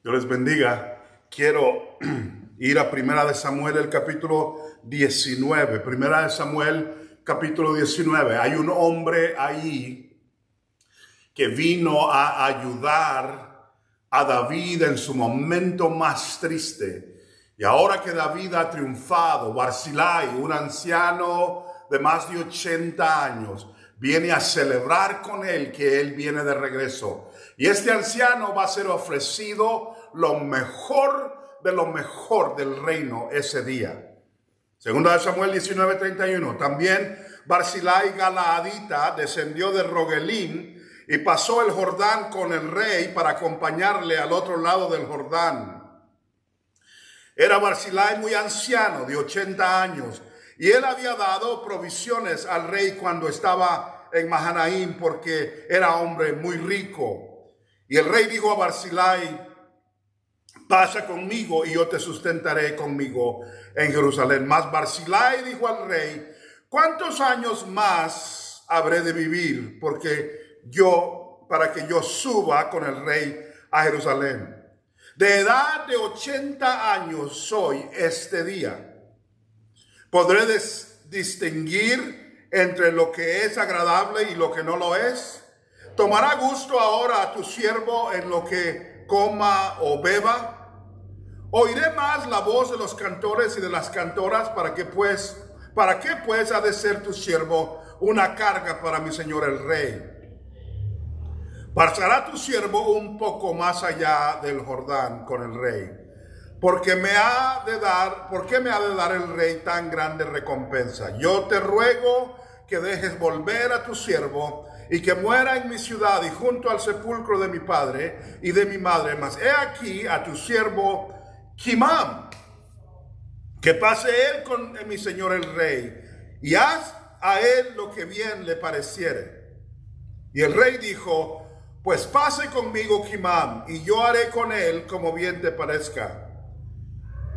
Dios les bendiga. Quiero ir a Primera de Samuel, el capítulo 19. Primera de Samuel, capítulo 19. Hay un hombre ahí que vino a ayudar a David en su momento más triste. Y ahora que David ha triunfado, Barzillai, un anciano de más de 80 años, viene a celebrar con él que él viene de regreso. Y este anciano va a ser ofrecido lo mejor de lo mejor del reino ese día. Segunda de Samuel 19:31. También Barzillai Galaadita descendió de Rogelim y pasó el Jordán con el rey para acompañarle al otro lado del Jordán. Era Barzillai muy anciano, de 80 años, y él había dado provisiones al rey cuando estaba en Mahanaim porque era hombre muy rico. Y el rey dijo a Barzillai: pasa conmigo y yo te sustentaré conmigo en Jerusalén. Mas Barzillai dijo al rey: ¿cuántos años más habré de vivir para que yo suba con el rey a Jerusalén? De edad de 80 años soy este día. ¿Podré distinguir entre lo que es agradable y lo que no lo es? ¿Tomará gusto ahora a tu siervo en lo que coma o beba? ¿Oiré más la voz de los cantores y de las cantoras? ¿Para qué pues ha de ser tu siervo una carga para mi señor el rey? Pasará tu siervo un poco más allá del Jordán con el rey. ¿Por qué me ha de dar el rey tan grande recompensa? Yo te ruego que dejes volver a tu siervo y que muera en mi ciudad y junto al sepulcro de mi padre y de mi madre. Mas he aquí a tu siervo Kimam, que pase él con mi señor el rey, y haz a él lo que bien le pareciere. Y el rey dijo: pues pase conmigo Kimam, y yo haré con él como bien te parezca.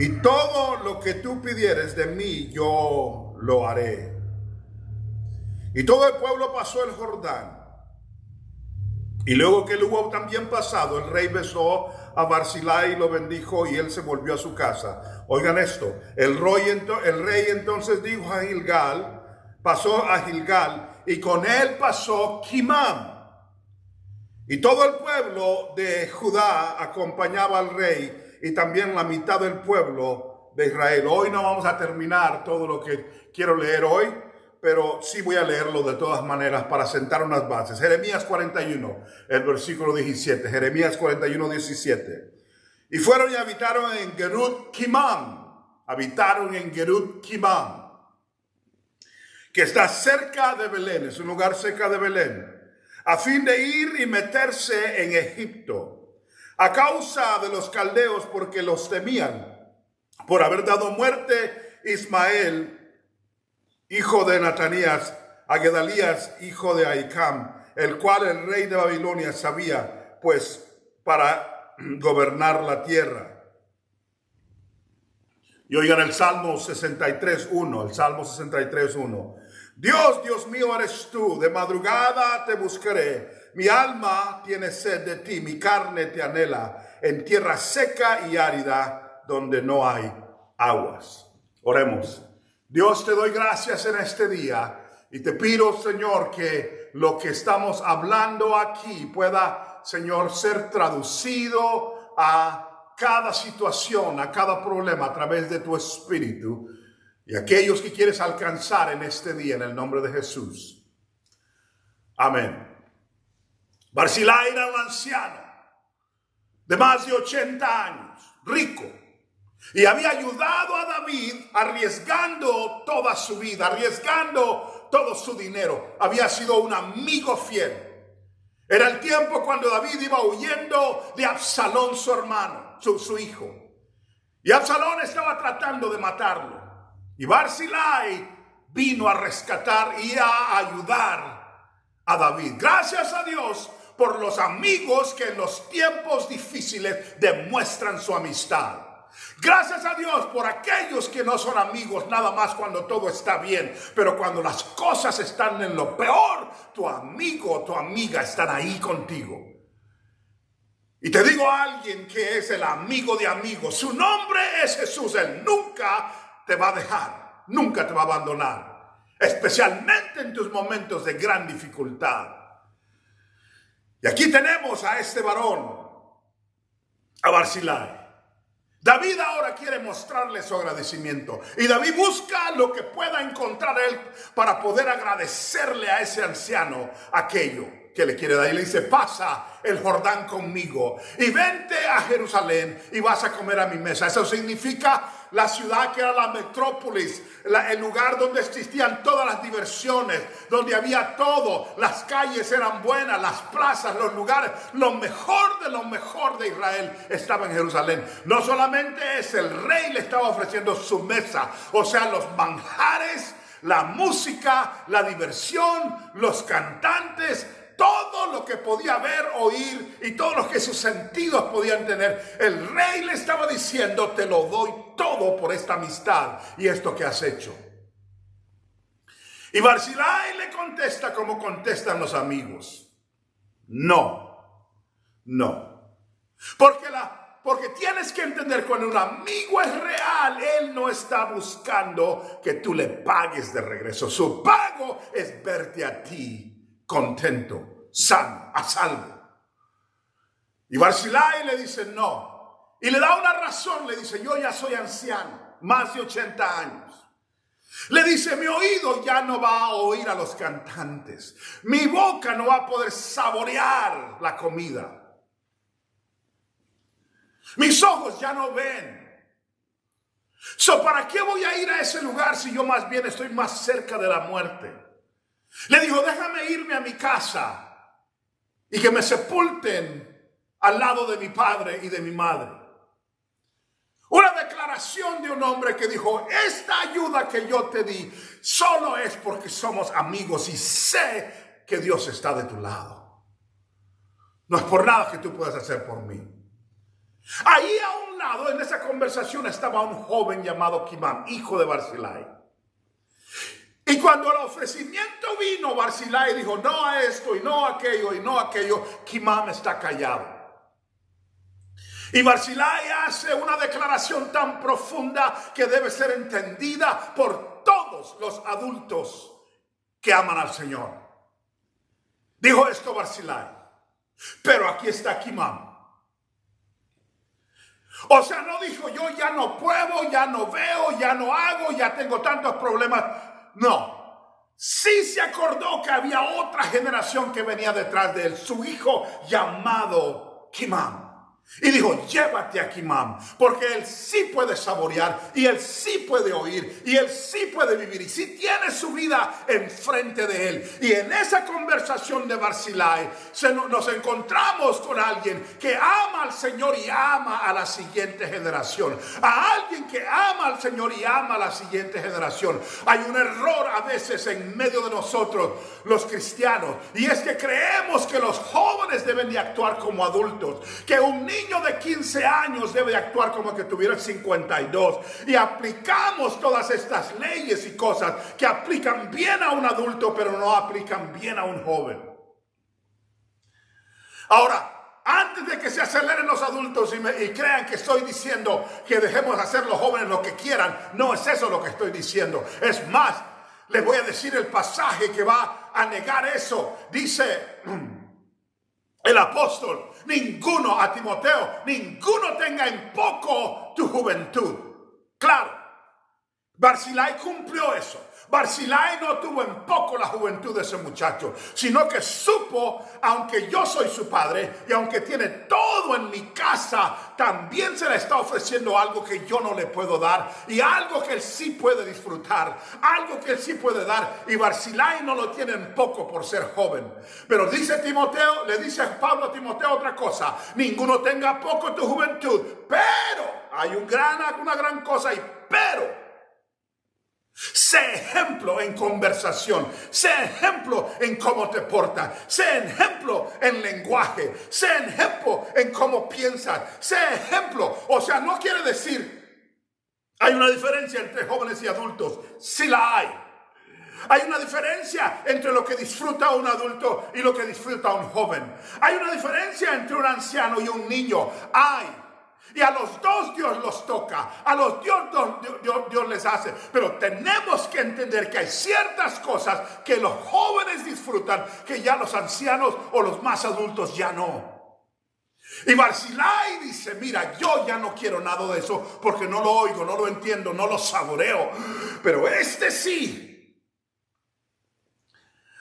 Y todo lo que tú pidieres de mí, yo lo haré. Y todo el pueblo pasó el Jordán. Y luego que él hubo también pasado, el rey besó a Barzillai y lo bendijo, y él se volvió a su casa. Oigan esto: el rey entonces dijo a Gilgal, pasó a Gilgal, y con él pasó Kimam. Y todo el pueblo de Judá acompañaba al rey, y también la mitad del pueblo de Israel. Hoy no vamos a terminar todo lo que quiero leer hoy, pero sí voy a leerlo de todas maneras para sentar unas bases. Jeremías 41, el versículo 17. Jeremías 41, 17. Y fueron y habitaron en Gerut Kimam. Habitaron en Gerut Kimam, que está cerca de Belén. Es un lugar cerca de Belén, a fin de ir y meterse en Egipto, a causa de los caldeos, porque los temían, por haber dado muerte Ismael, hijo de Natanías, a Gedalías, hijo de Ahicam, el cual el rey de Babilonia sabía, pues, para gobernar la tierra. Y oigan el Salmo 63:1, el Salmo 63:1. Dios, Dios mío eres tú, de madrugada te buscaré. Mi alma tiene sed de ti, mi carne te anhela, en tierra seca y árida, donde no hay aguas. Oremos. Dios, te doy gracias en este día y te pido, Señor, que lo que estamos hablando aquí pueda, Señor, ser traducido a cada situación, a cada problema a través de tu Espíritu, y aquellos que quieres alcanzar en este día, en el nombre de Jesús. Amén. Barzillai era un anciano de más de 80 años, rico, y había ayudado a David arriesgando toda su vida, arriesgando todo su dinero. Había sido un amigo fiel. Era el tiempo cuando David iba huyendo de Absalón, su hermano, su hijo. Y Absalón estaba tratando de matarlo. Y Barzillai vino a rescatar y a ayudar a David. Gracias a Dios por los amigos que en los tiempos difíciles demuestran su amistad. Gracias a Dios por aquellos que no son amigos nada más cuando todo está bien, pero cuando las cosas están en lo peor, tu amigo o tu amiga están ahí contigo. Y te digo a alguien que es el amigo de amigos. Su nombre es Jesús. Él nunca te va a dejar. Nunca te va a abandonar. Especialmente en tus momentos de gran dificultad. Y aquí tenemos a este varón, a Barzillai. David ahora quiere mostrarle su agradecimiento. Y David busca lo que pueda encontrar él para poder agradecerle a ese anciano aquello que le quiere dar. Y le dice: pasa el Jordán conmigo y vente a Jerusalén y vas a comer a mi mesa. Eso significa la ciudad que era la metrópolis, el lugar donde existían todas las diversiones, donde había todo. Las calles eran buenas, las plazas, los lugares, lo mejor de Israel estaba en Jerusalén. No solamente es, el rey le estaba ofreciendo su mesa, o sea, los manjares, la música, la diversión, los cantantes, todo lo que podía ver, oír y todo lo que sus sentidos podían tener. El rey le estaba diciendo: te lo doy todo por esta amistad y esto que has hecho. Y Barzillai le contesta como contestan los amigos: no, no. Porque tienes que entender, cuando un amigo es real, él no está buscando que tú le pagues de regreso. Su pago es verte a ti contento, sano, a salvo. Y Barzillai le dice no. Y le da una razón, le dice: yo ya soy anciano, más de 80 años. Le dice: mi oído ya no va a oír a los cantantes. Mi boca no va a poder saborear la comida. Mis ojos ya no ven. ¿Para qué voy a ir a ese lugar si yo más bien estoy más cerca de la muerte? Le dijo: déjame irme a mi casa y que me sepulten al lado de mi padre y de mi madre. Una declaración de un hombre que dijo: esta ayuda que yo te di solo es porque somos amigos y sé que Dios está de tu lado. No es por nada que tú puedas hacer por mí. Ahí a un lado, en esa conversación, estaba un joven llamado Kimham, hijo de Barzillai. Y cuando el ofrecimiento vino, Barzillai dijo: no a esto y no a aquello y no a aquello. Kimham está callado. Y Barzillai hace una declaración tan profunda que debe ser entendida por todos los adultos que aman al Señor. Dijo esto Barzillai: pero aquí está Kimham. O sea, no dijo: yo ya no puedo, ya no veo, ya no hago, ya tengo tantos problemas. No, sí se acordó que había otra generación que venía detrás de él, su hijo llamado Kimham. Y dijo: llévate a Kimham, porque él sí puede saborear, y él sí puede oír, y él sí puede vivir, y sí tiene su vida enfrente de él. Y en esa conversación de Barzillai nos encontramos con alguien que ama al Señor y ama a la siguiente generación. A alguien que ama al Señor y ama a la siguiente generación. Hay un error a veces en medio de nosotros, los cristianos, y es que creemos que los jóvenes deben de actuar como adultos, que un niño de 15 años debe actuar como que tuviera 52, y aplicamos todas estas leyes y cosas que aplican bien a un adulto pero no aplican bien a un joven. Ahora, antes de que se aceleren los adultos y crean que estoy diciendo que dejemos hacer los jóvenes lo que quieran, no es eso lo que estoy diciendo. Es más, les voy a decir el pasaje que va a negar eso. Dice el apóstol a Timoteo: ninguno tenga en poco tu juventud. Claro, Barzillai cumplió eso. Barzillai no tuvo en poco la juventud de ese muchacho, sino que supo, aunque yo soy su padre y aunque tiene todo en mi casa, también se le está ofreciendo algo que yo no le puedo dar, y algo que él sí puede disfrutar, algo que él sí puede dar. Y Barzillai no lo tiene en poco por ser joven. Pero dice Timoteo, le dice Pablo a Timoteo otra cosa: ninguno tenga poco tu juventud, pero hay una gran cosa, pero sé ejemplo en conversación, sé ejemplo en cómo te portas, sé ejemplo en lenguaje, sé ejemplo en cómo piensas, sé ejemplo. O sea, no quiere decir, hay una diferencia entre jóvenes y adultos, sí la hay. Hay una diferencia entre lo que disfruta un adulto y lo que disfruta un joven. Hay una diferencia entre un anciano y un niño. Y a los dos Dios los toca, a los Dios les hace. Pero tenemos que entender que hay ciertas cosas que los jóvenes disfrutan que ya los ancianos o los más adultos ya no. Y Barzillai dice, mira, yo ya no quiero nada de eso porque no lo oigo, no lo entiendo, no lo saboreo. Pero este sí.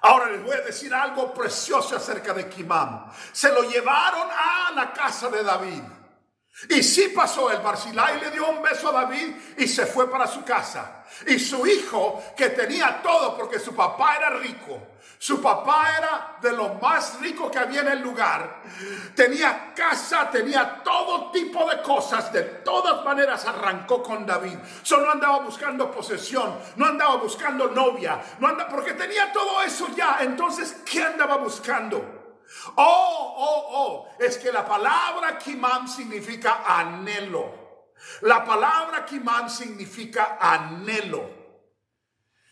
Ahora les voy a decir algo precioso acerca de Kimham. Se lo llevaron a la casa de David. Y sí pasó, el Barzillai le dio un beso a David y se fue para su casa. Y su hijo, que tenía todo porque su papá era rico, su papá era de lo más rico que había en el lugar, tenía casa, tenía todo tipo de cosas, de todas maneras arrancó con David. Solo andaba buscando posesión, no andaba buscando novia, porque tenía todo eso ya. Entonces, ¿qué andaba buscando? Es que la palabra Kimham significa anhelo. La palabra Kimham significa anhelo.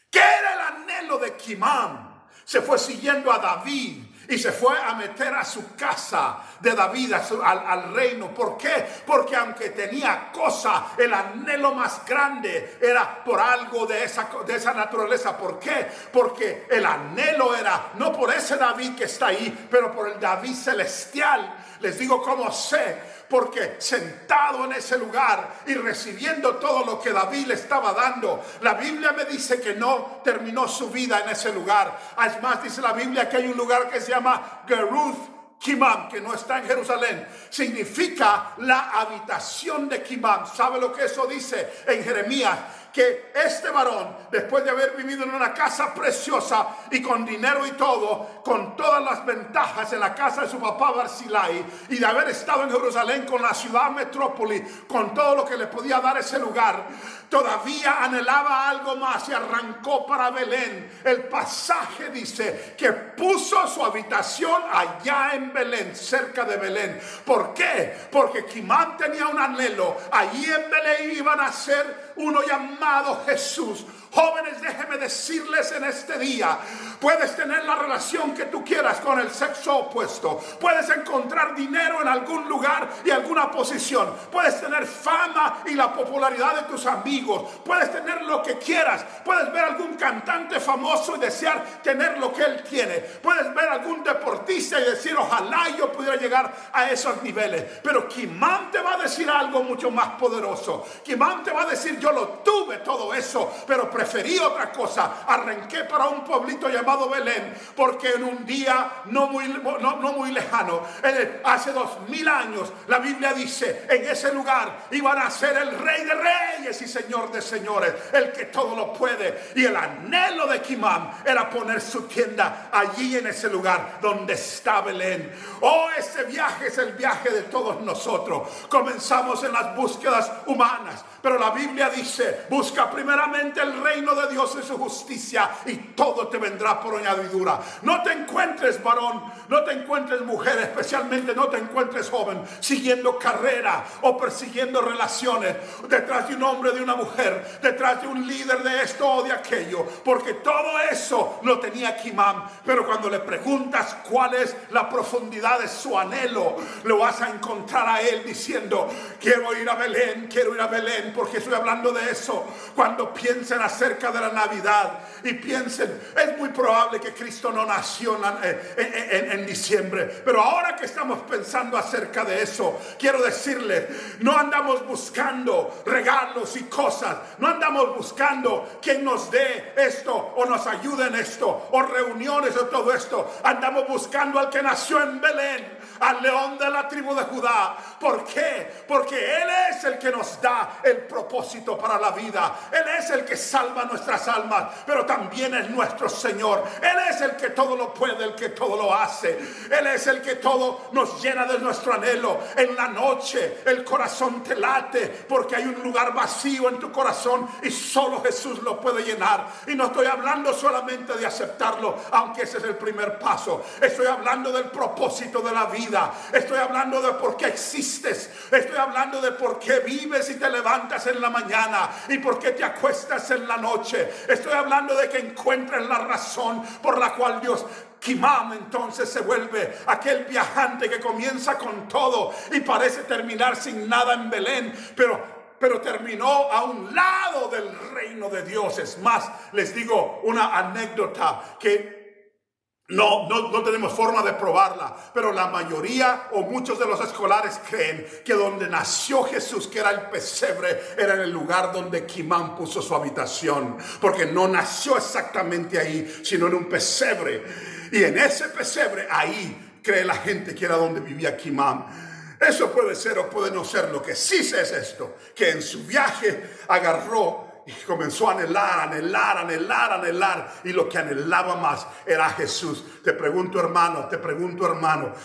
¿Qué era el anhelo de Kimham? Se fue siguiendo a David y se fue a meter a su casa de David, al reino. ¿Por qué? Porque aunque tenía cosa, el anhelo más grande era por algo de esa naturaleza. ¿Por qué? Porque el anhelo era no por ese David que está ahí, pero por el David celestial. Les digo cómo sé. Porque sentado en ese lugar y recibiendo todo lo que David le estaba dando, la Biblia me dice que no terminó su vida en ese lugar. Es más, dice la Biblia que hay un lugar que se llama Geruth Kimham, que no está en Jerusalén. Significa la habitación de Kimham. ¿Sabe lo que eso dice en Jeremías? Que este varón, después de haber vivido en una casa preciosa y con dinero y todo, con todas las ventajas en la casa de su papá Barzillai, y de haber estado en Jerusalén con la ciudad metrópoli, con todo lo que le podía dar ese lugar, todavía anhelaba algo más y arrancó para Belén. El pasaje dice que puso su habitación allá en Belén, cerca de Belén. ¿Por qué? Porque Kimham tenía un anhelo. Allí en Belén iban a ser uno llamado Jesús. Jóvenes, déjenme decirles en este día, puedes tener la relación que tú quieras con el sexo opuesto, puedes encontrar dinero en algún lugar y alguna posición, puedes tener fama y la popularidad de tus amigos, puedes tener lo que quieras, puedes ver algún cantante famoso y desear tener lo que él tiene, puedes ver algún deportista y decir, ojalá yo pudiera llegar a esos niveles. Pero Kimham te va a decir algo mucho más poderoso. Kimham te va a decir, yo lo tuve todo eso, pero preferí otra cosa. Arranqué para un pueblito llamado Belén, porque en un día no muy lejano, hace 2000 años, la Biblia dice, en ese lugar iban a ser el Rey de Reyes y Señor de Señores, el que todo lo puede. Y el anhelo de Kimham era poner su tienda allí en ese lugar donde está Belén. Ese viaje es el viaje de todos nosotros. Comenzamos en las búsquedas humanas, pero la Biblia dice, busca primeramente el reino de Dios y su justicia y todo te vendrá por añadidura. No te encuentres varón, no te encuentres mujer, especialmente no te encuentres joven siguiendo carrera o persiguiendo relaciones detrás de un hombre, de una mujer, detrás de un líder de esto o de aquello, porque todo eso lo tenía Kimham. Pero cuando le preguntas cuál es la profundidad de su anhelo, lo vas a encontrar a él diciendo, quiero ir a Belén, porque estoy hablando de eso. Cuando piensen acerca de la Navidad y piensen, es muy probable que Cristo no nació en diciembre, pero ahora que estamos pensando acerca de eso, quiero decirles, no andamos buscando regalos y cosas, no andamos buscando quien nos dé esto o nos ayude en esto o reuniones o todo esto. Andamos buscando al que nació en Belén, al león de la tribu de Judá. ¿Por qué? Porque Él es el que nos da el propósito para la vida. Él es el que salva nuestras almas, pero también es nuestro Señor. Él es el que todo lo puede, el que todo lo hace. Él es el que todo nos llena de nuestro anhelo. En la noche el corazón te late porque hay un lugar vacío en tu corazón y solo Jesús lo puede llenar. Y no estoy hablando solamente de aceptarlo, aunque ese es el primer paso. Estoy hablando del propósito de la vida. vida. Estoy hablando de por qué existes. Estoy hablando de por qué vives y te levantas en la mañana y por qué te acuestas en la noche. Estoy hablando de que encuentres la razón por la cual Dios... Kimam entonces se vuelve aquel viajante que comienza con todo y parece terminar sin nada en Belén, pero terminó a un lado del reino de Dios. Es más, les digo una anécdota que no tenemos forma de probarla, pero la mayoría o muchos de los escolares creen que donde nació Jesús, que era el pesebre, era en el lugar donde Kimam puso su habitación, porque no nació exactamente ahí, sino en un pesebre. Y en ese pesebre, ahí cree la gente que era donde vivía Kimam. Eso puede ser o puede no ser. Lo que sí sé es esto, que en su viaje agarró y comenzó a anhelar, y lo que anhelaba más era Jesús. Te pregunto, hermano,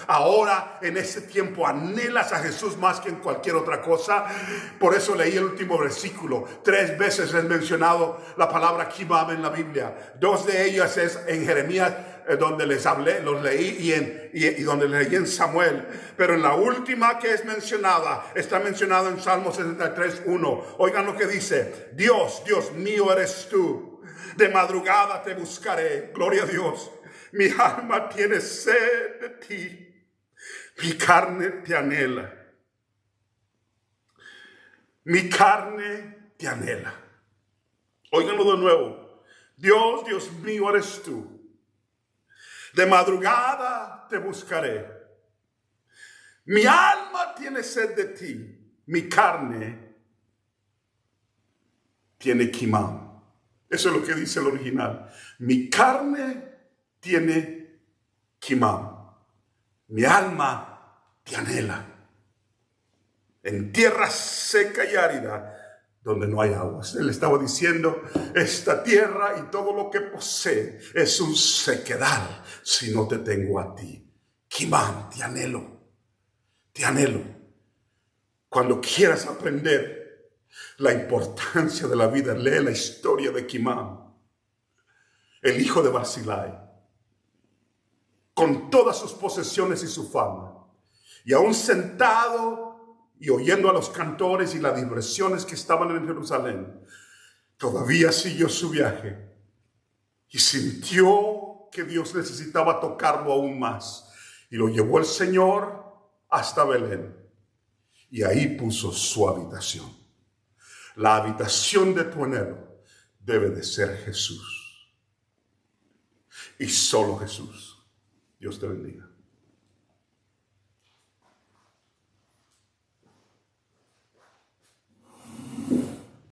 ahora en ese tiempo ¿anhelas a Jesús más que en cualquier otra cosa? Por eso leí el último versículo. 3 veces es mencionado la palabra Kimam en la Biblia. 2 de ellas es en Jeremías, donde les hablé, los leí, y donde leí en Samuel. Pero en la última que es mencionada, está mencionado en Salmo 63:1. Oigan lo que dice: Dios mío eres tú, de madrugada te buscaré. Gloria a Dios. Mi alma tiene sed de ti, mi carne te anhela. Mi carne te anhela. Óiganlo de nuevo. Dios mío eres tú, de madrugada te buscaré. Mi alma tiene sed de ti. Mi carne tiene Kimam. Eso es lo que dice el original. Mi carne tiene Kimam. Mi alma te anhela. En tierra seca y árida, donde no hay aguas. Él estaba diciendo, esta tierra y todo lo que posee es un sequedal si no te tengo a ti. Kimam, te anhelo, te anhelo. Cuando quieras aprender la importancia de la vida, lee la historia de Kimam, el hijo de Barzillai, con todas sus posesiones y su fama, y aún sentado y oyendo a los cantores y las diversiones que estaban en Jerusalén, todavía siguió su viaje y sintió que Dios necesitaba tocarlo aún más. Y lo llevó el Señor hasta Belén y ahí puso su habitación. La habitación de tu anhelo debe de ser Jesús y solo Jesús. Dios te bendiga.